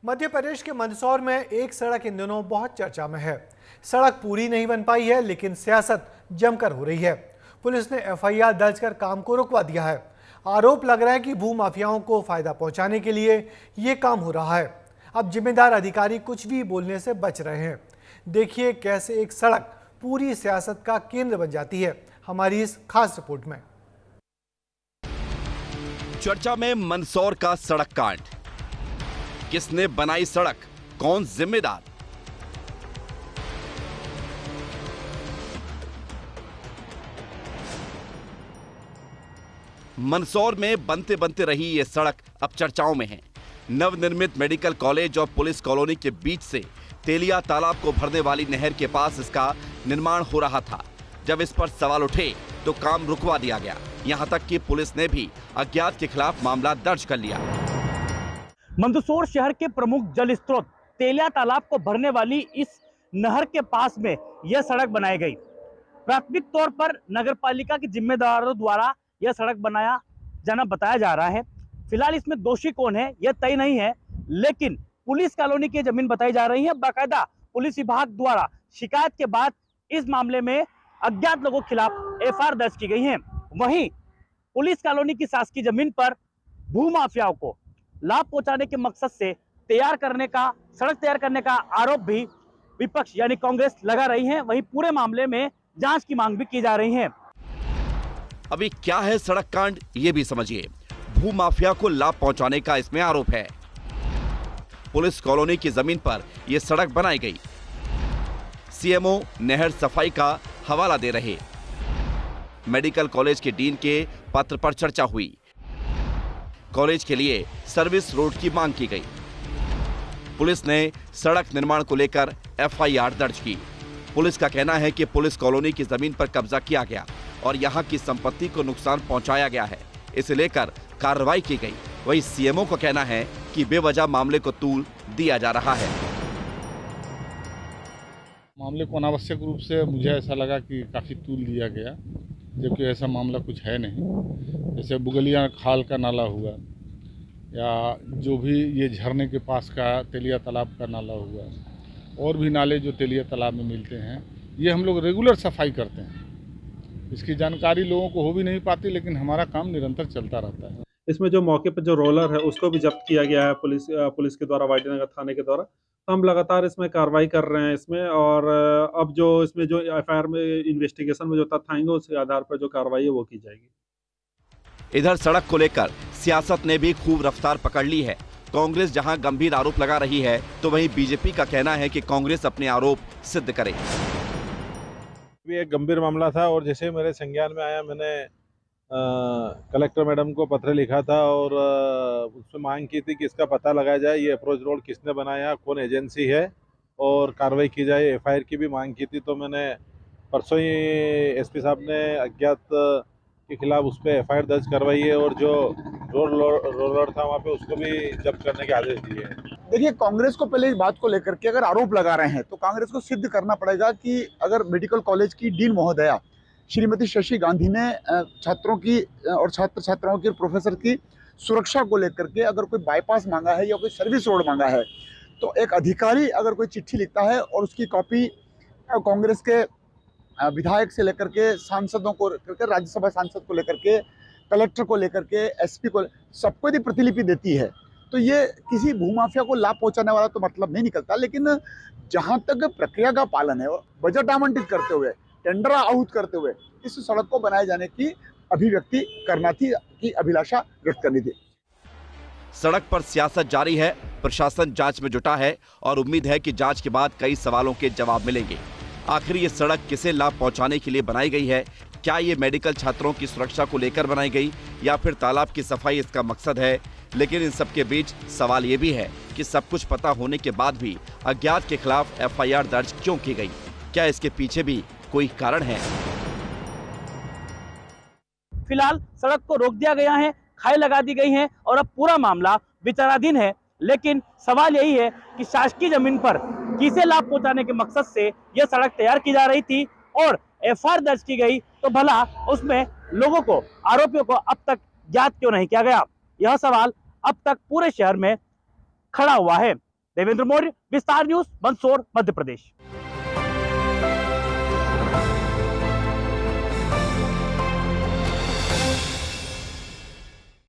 मध्य प्रदेश के मंदसौर में एक सड़क इन दिनों बहुत चर्चा में है। सड़क पूरी नहीं बन पाई है, लेकिन सियासत जमकर हो रही है। पुलिस ने एफआईआर दर्ज कर काम को रुकवा दिया है। आरोप लग रहा है कि भू माफियाओं को फायदा पहुंचाने के लिए ये काम हो रहा है। अब जिम्मेदार अधिकारी कुछ भी बोलने से बच रहे हैं। देखिए कैसे एक सड़क पूरी सियासत का केंद्र बन जाती है, हमारी इस खास रिपोर्ट में। चर्चा में मंदसौर का सड़क कांड। किसने बनाई सड़क, कौन जिम्मेदार? मंदसौर में बनते बनते रही ये सड़क अब चर्चाओं में है। नवनिर्मित मेडिकल कॉलेज और पुलिस कॉलोनी के बीच से तेलिया तालाब को भरने वाली नहर के पास इसका निर्माण हो रहा था। जब इस पर सवाल उठे तो काम रुकवा दिया गया। यहां तक कि पुलिस ने भी अज्ञात के खिलाफ मामला दर्ज कर लिया। मंदसौर शहर के प्रमुख जल स्रोत तेलिया तालाब को भरने वाली इस नहर के पास में यह सड़क बनाई गई। प्राथमिक तौर पर नगरपालिका के जिम्मेदारों द्वारा यह सड़क बनाया जाना बताया जा रहा है। फिलहाल इसमें दोषी कौन है यह तय नहीं है, लेकिन पुलिस कॉलोनी की जमीन बताई जा रही है। बाकायदा पुलिस विभाग द्वारा शिकायत के बाद इस मामले में अज्ञात लोगों के खिलाफ एफआईआर दर्ज की गई है। वहीं पुलिस कॉलोनी की शासकीय जमीन पर भू माफियाओं को लाभ पहुंचाने के मकसद से सड़क तैयार करने का आरोप भी विपक्ष यानी कांग्रेस लगा रही है। वहीं पूरे मामले में जांच की मांग भी की जा रही है। अभी क्या है सड़क कांड, ये भी समझिए। भू माफिया को लाभ पहुंचाने का इसमें आरोप है। पुलिस कॉलोनी की जमीन पर यह सड़क बनाई गई। सीएमओ नहर सफाई का हवाला दे रहे। मेडिकल कॉलेज के डीन के पत्र पर चर्चा हुई। कॉलेज के लिए सर्विस रोड की मांग की गई। पुलिस ने सड़क निर्माण को लेकर एफआईआर दर्ज की। पुलिस का कहना है कि पुलिस कॉलोनी की जमीन पर कब्जा किया गया और यहां की संपत्ति को नुकसान पहुंचाया गया है। इसे लेकर कार्रवाई की गई। वहीं सीएमओ का कहना है कि बेवजह मामले को तूल दिया जा रहा है। मामले को अनावश्यक रूप से मुझे ऐसा लगा कि काफ़ी तूल दिया गया, जबकि ऐसा मामला कुछ है नहीं। जैसे बुगलिया खाल का नाला हुआ या जो भी ये झरने के पास का तेलिया तालाब का नाला हुआ और भी नाले जो तेलिया तालाब में मिलते हैं, ये हम लोग रेगुलर सफाई करते हैं। इसकी जानकारी लोगों को हो भी नहीं पाती, लेकिन हमारा काम निरंतर चलता रहता है। इसमें जो मौके पर जो रोलर है उसको भी जब्त किया गया है पुलिस के द्वारा, वाइटनगर थाने के द्वारा। तो हम लगातार इसमें कार्रवाई कर रहे हैं इसमें, और अब जो इसमें जो एफआईआर में इन्वेस्टिगेशन में जो तथ्य आएंगे उसके आधार पर जो कार्रवाई है वो की जाएगी। इधर सड़क को लेकर सियासत ने भी खूब रफ्तार पकड़ ली है। कांग्रेस जहां गंभीर आरोप लगा रही है, तो वहीं बीजेपी का कहना है कि कांग्रेस अपने आरोप सिद्ध करे। ये एक गंभीर मामला था और जैसे मेरे संज्ञान में आया, मैंने कलेक्टर मैडम को पत्र लिखा था और उसमें मांग की थी कि इसका पता लगाया जाए, ये अप्रोच रोड किसने बनाया, कौन एजेंसी है, और कार्रवाई की जाए। एफआईआर की भी मांग की थी। तो मैंने परसों ही एसपी साहब ने अज्ञात के खिलाफ उस पर एफआईआर दर्ज करवाई है और जो रोलर था वहाँ पे उसको भी जब्त करने के आदेश दिए हैं। देखिए, कांग्रेस को पहले इस बात को लेकर के अगर आरोप लगा रहे हैं तो कांग्रेस को सिद्ध करना पड़ेगा कि अगर मेडिकल कॉलेज की डीन महोदया श्रीमती शशि गांधी ने छात्रों की और छात्र छात्राओं की, प्रोफेसर की सुरक्षा को लेकर के अगर कोई बाईपास मांगा है या कोई सर्विस रोड मांगा है, तो एक अधिकारी अगर कोई चिट्ठी लिखता है और उसकी कॉपी कांग्रेस के विधायक से लेकर के सांसदों को लेकर, राज्यसभा सांसद को लेकर के, कलेक्टर को लेकर के, एसपी को, सबको यदि प्रतिलिपि देती है, तो ये किसी भूमाफिया को लाभ पहुंचाने वाला तो मतलब नहीं निकलता। लेकिन जहां तक प्रक्रिया का पालन है, बजट आवंटित करते हुए, टेंडर आहूत करते हुए इस सड़क को बनाए जाने की अभिव्यक्ति करना थी, की अभिलाषा व्यक्त करनी थी। सड़क पर सियासत जारी है। प्रशासन जांच में जुटा है और उम्मीद है कि जांच के बाद कई सवालों के जवाब मिलेंगे। आखिर ये सड़क किसे लाभ पहुंचाने के लिए बनाई गई है? क्या ये मेडिकल छात्रों की सुरक्षा को लेकर बनाई गई या फिर तालाब की सफाई इसका मकसद है? लेकिन इन सब के बीच सवाल ये भी है कि सब कुछ पता होने के बाद भी अज्ञात के खिलाफ एफआईआर दर्ज क्यों की गई? क्या इसके पीछे भी कोई कारण है? फिलहाल सड़क को रोक दिया गया है, खाई लगा दी गई है और अब पूरा मामला विचाराधीन है। लेकिन सवाल यही है कि शासकीय जमीन पर किसे लाभ पहुंचाने के मकसद से यह सड़क तैयार की जा रही थी और एफआईआर दर्ज की गई, तो भला उसमें लोगों को, आरोपियों को अब तक ज्ञात क्यों नहीं किया गया? यह सवाल अब तक पूरे शहर में खड़ा हुआ है। देवेंद्र मौर्य, विस्तार न्यूज, मंदसौर, मध्य प्रदेश।